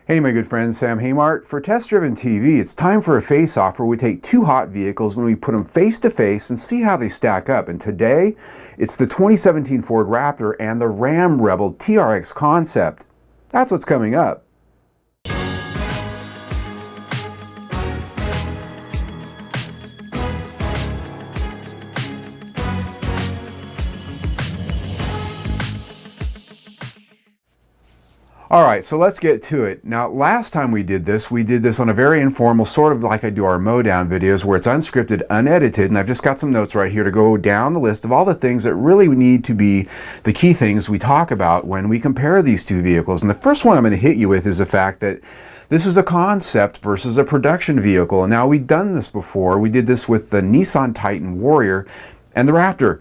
Hey my good friend, Sam Haymart. For Test Driven TV, it's time for a face-off where we take two hot vehicles and we put them face to face and see how they stack up. And today, it's the 2017 Ford Raptor and the Ram Rebel TRX concept. That's what's coming up. Alright, so let's get to it. Now, last time we did this on a very informal, sort of like I do our mowdown videos, where it's unscripted, unedited, and I've just got some notes right here to go down the list of all the things that really need to be the key things we talk about when we compare these two vehicles. And the first one I'm going to hit you with is the fact that this is a concept versus a production vehicle. And now, we've done this before. We did this with the Nissan Titan Warrior and the Raptor.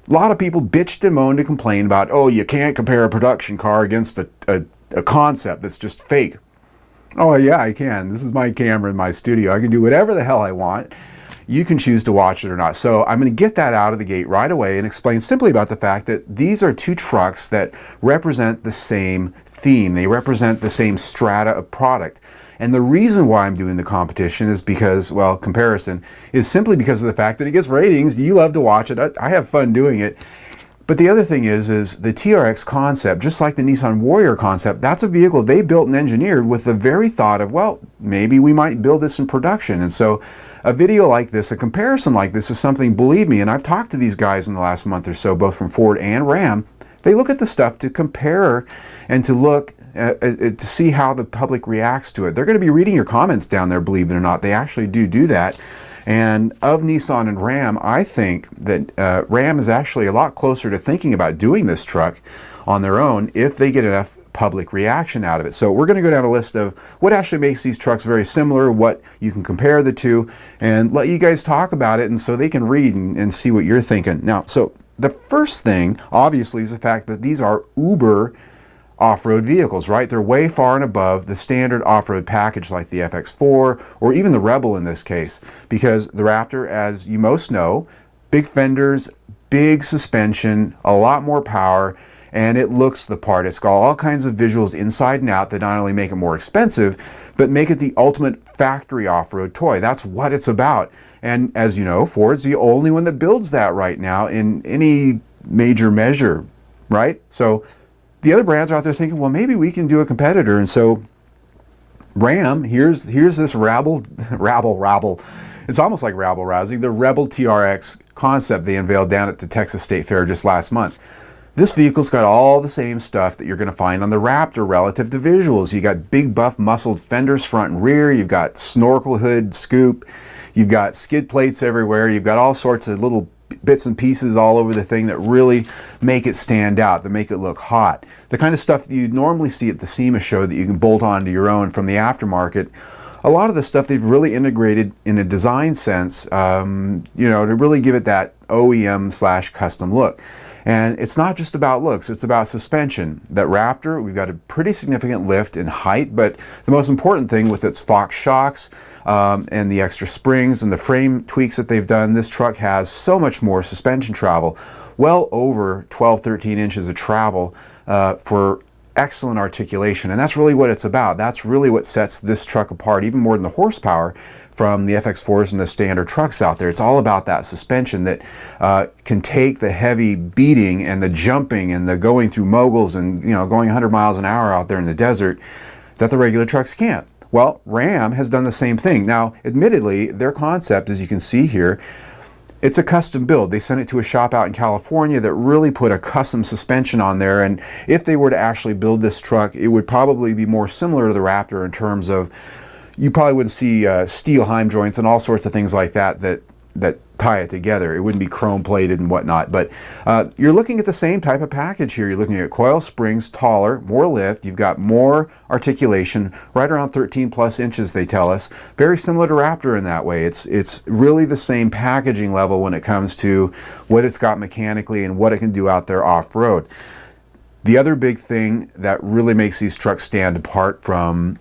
A lot of people bitched and moaned and complained about, oh, you can't compare a production car against a concept that's just fake. Oh yeah, I can. This is my camera in my studio. I can do whatever the hell I want. You can choose to watch it or not. So I'm going to get that out of the gate right away and explain simply about the fact that these are two trucks that represent the same theme. They represent the same strata of product. And the reason why I'm doing the competition is because, well, comparison, is simply because of the fact that it gets ratings. You love to watch it. I have fun doing it. But the other thing is the TRX concept, just like the Nissan Warrior concept, that's a vehicle they built and engineered with the very thought of, well, maybe we might build this in production. And so a video like this, a comparison like this is something, believe me, and I've talked to these guys in the last month or so, both from Ford and Ram, they look at the stuff to compare and to look to see how the public reacts to it. They're going to be reading your comments down there, believe it or not. They actually do that. And of Nissan and Ram, I think that Ram is actually a lot closer to thinking about doing this truck on their own if they get enough public reaction out of it. So we're going to go down a list of what actually makes these trucks very similar, what you can compare the two, and let you guys talk about it and so they can read and see what you're thinking. Now, so the first thing, obviously, is the fact that these are uber off-road vehicles, right? They're way far and above the standard off-road package like the FX4 or even the Rebel in this case, because the Raptor, as you most know, big fenders, big suspension, a lot more power, and it looks the part. It's got all kinds of visuals inside and out that not only make it more expensive, but make it the ultimate factory off-road toy. That's what it's about. And as you know, Ford's the only one that builds that right now in any major measure, right? So the other brands are out there thinking, well, maybe we can do a competitor. And so Ram, here's this rabble. It's almost like rabble-rousing, the Rebel TRX concept they unveiled down at the Texas State Fair just last month. This vehicle's got all the same stuff that you're going to find on the Raptor relative to visuals. You got big, buff, muscled fenders front and rear. You've got snorkel hood, scoop. You've got skid plates everywhere. You've got all sorts of little bits and pieces all over the thing that really make it stand out, that make it look hot. The kind of stuff that you normally see at the SEMA show that you can bolt onto your own from the aftermarket. A lot of the stuff they've really integrated in a design sense, to really give it that OEM/custom look. And it's not just about looks, it's about suspension. That Raptor, we've got a pretty significant lift in height, but the most important thing with its Fox shocks, and the extra springs and the frame tweaks that they've done, this truck has so much more suspension travel, well over 12-13 inches of travel for excellent articulation. And that's really what it's about. That's really what sets this truck apart, even more than the horsepower from the FX4s and the standard trucks out there. It's all about that suspension that can take the heavy beating and the jumping and the going through moguls and going 100 miles an hour out there in the desert that the regular trucks can't. Well, Ram has done the same thing. Now, admittedly, their concept, as you can see here, it's a custom build. They sent it to a shop out in California that really put a custom suspension on there. And if they were to actually build this truck, it would probably be more similar to the Raptor in terms of, you probably wouldn't see steel heim joints and all sorts of things like that tie it together. It wouldn't be chrome plated and whatnot. But you're looking at the same type of package here. You're looking at coil springs, taller, more lift. You've got more articulation, right around 13 plus inches, they tell us. Very similar to Raptor in that way. It's really the same packaging level when it comes to what it's got mechanically and what it can do out there off-road. The other big thing that really makes these trucks stand apart from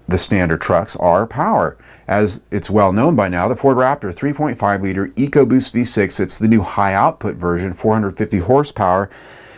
the standard trucks are power. As it's well known by now, the Ford Raptor 3.5 liter EcoBoost V6, it's the new high output version, 450 horsepower.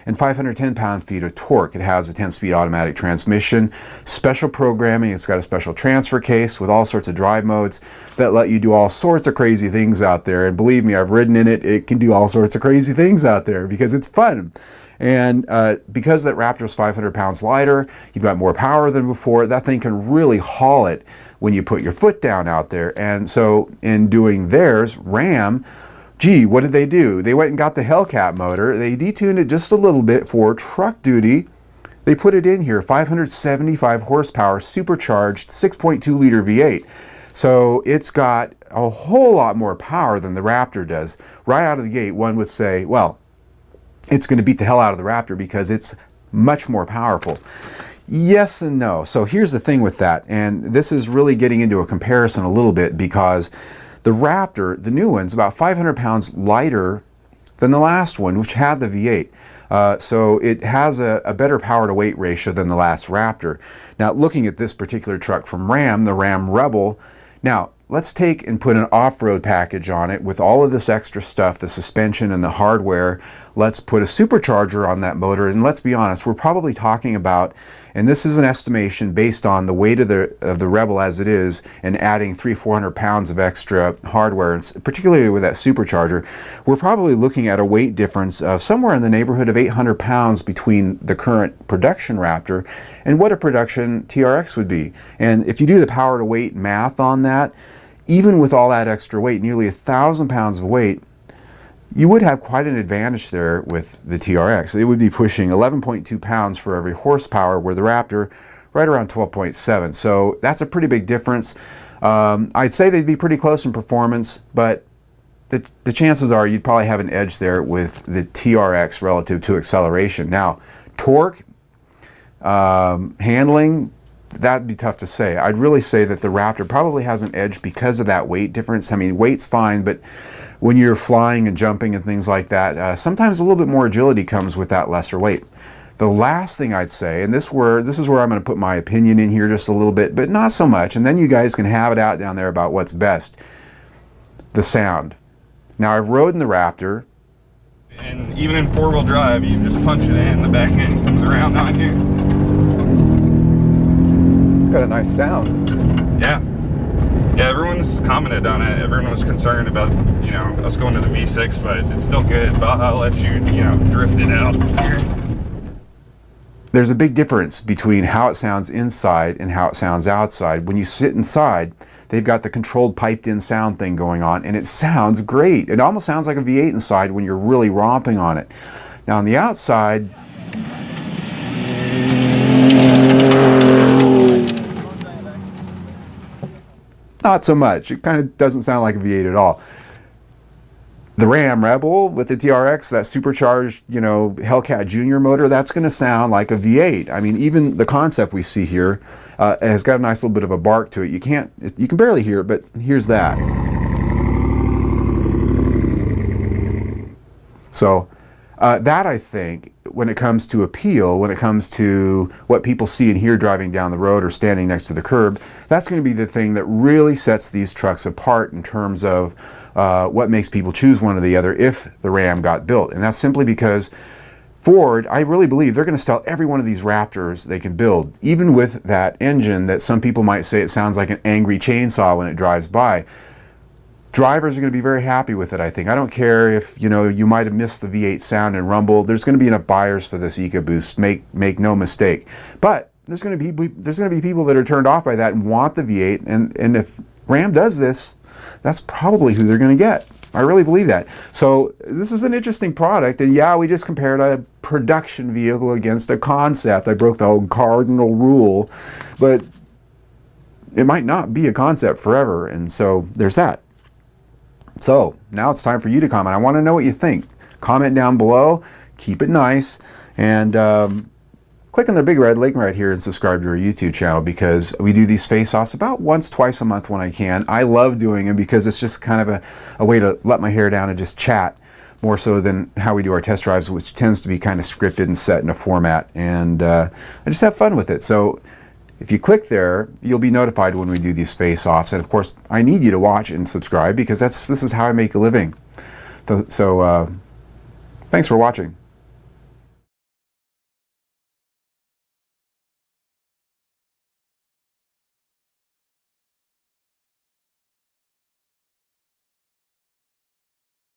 and 510 pound-feet of torque. It has a 10-speed automatic transmission, special programming. It's got a special transfer case with all sorts of drive modes that let you do all sorts of crazy things out there. And believe me, I've ridden in it. It can do all sorts of crazy things out there because it's fun. And because that Raptor is 500 pounds lighter, you've got more power than before. That thing can really haul it when you put your foot down out there. And so in doing theirs, Ram, gee, what did they do? They went and got the Hellcat motor. They detuned it just a little bit for truck duty. They put it in here, 575 horsepower, supercharged 6.2 liter V8. So it's got a whole lot more power than the Raptor does. Right out of the gate, one would say, well, it's going to beat the hell out of the Raptor because it's much more powerful. Yes and no. So here's the thing with that, and this is really getting into a comparison a little bit because the Raptor, the new one's about 500 pounds lighter than the last one, which had the V8. So it has a better power to weight ratio than the last Raptor. Now, looking at this particular truck from Ram, the Ram Rebel, now let's take and put an off-road package on it with all of this extra stuff, the suspension and the hardware. Let's put a supercharger on that motor, and let's be honest, we're probably talking about, and this is an estimation based on the weight of the Rebel as it is, and adding 300-400 pounds of extra hardware, and particularly with that supercharger, we're probably looking at a weight difference of somewhere in the neighborhood of 800 pounds between the current production Raptor and what a production TRX would be. And if you do the power to weight math on that, even with all that extra weight, nearly 1,000 pounds of weight, you would have quite an advantage there with the TRX. It would be pushing 11.2 pounds for every horsepower, where the Raptor right around 12.7. So that's a pretty big difference. I'd say they'd be pretty close in performance, but the chances are you'd probably have an edge there with the TRX relative to acceleration. Now, torque, handling, that'd be tough to say. I'd really say that the Raptor probably has an edge because of that weight difference. I mean, weight's fine, but when you're flying and jumping and things like that, sometimes a little bit more agility comes with that lesser weight. The last thing I'd say, and this is where I'm going to put my opinion in here just a little bit, but not so much, and then you guys can have it out down there about what's best. The sound. Now, I've rode in the Raptor. And even in four-wheel drive, you just punch it in, the back end comes around on you. It's got a nice sound. Yeah. Yeah, everyone's commented on it. Everyone was concerned about, you know, us going to the V6, but it's still good. But I'll let you, you know, drift it out here. There's a big difference between how it sounds inside and how it sounds outside. When you sit inside, they've got the controlled piped-in sound thing going on, and it sounds great. It almost sounds like a V8 inside when you're really romping on it. Now on the outside, not so much. It kind of doesn't sound like a V8 at all. The Ram Rebel with the TRX, that supercharged, you know, Hellcat Junior motor, that's going to sound like a V8. I mean, even the concept we see here has got a nice little bit of a bark to it. You can barely hear it, but here's that. So that, I think, when it comes to appeal, when it comes to what people see and hear driving down the road or standing next to the curb, that's going to be the thing that really sets these trucks apart in terms of what makes people choose one or the other if the Ram got built. And that's simply because Ford, I really believe they're going to sell every one of these Raptors they can build, even with that engine that some people might say it sounds like an angry chainsaw when it drives by. Drivers are going to be very happy with it, I think. I don't care if, you know, you might have missed the V8 sound and rumble. There's going to be enough buyers for this EcoBoost, make no mistake. But there's going to be people that are turned off by that and want the V8, and if Ram does this, that's probably who they're going to get. I really believe that. So this is an interesting product, and yeah, we just compared a production vehicle against a concept. I broke the whole cardinal rule, but it might not be a concept forever, and so there's that. So now it's time for you to comment. I want to know what you think. Comment down below, keep it nice, and click on the big red link right here and subscribe to our YouTube channel, because we do these face-offs about once, twice a month when I can. I love doing them because it's just kind of a way to let my hair down and just chat, more so than how we do our test drives, which tends to be kind of scripted and set in a format. And I just have fun with it. So if you click there, you'll be notified when we do these face-offs. And of course, I need you to watch and subscribe, because this is how I make a living. So thanks for watching.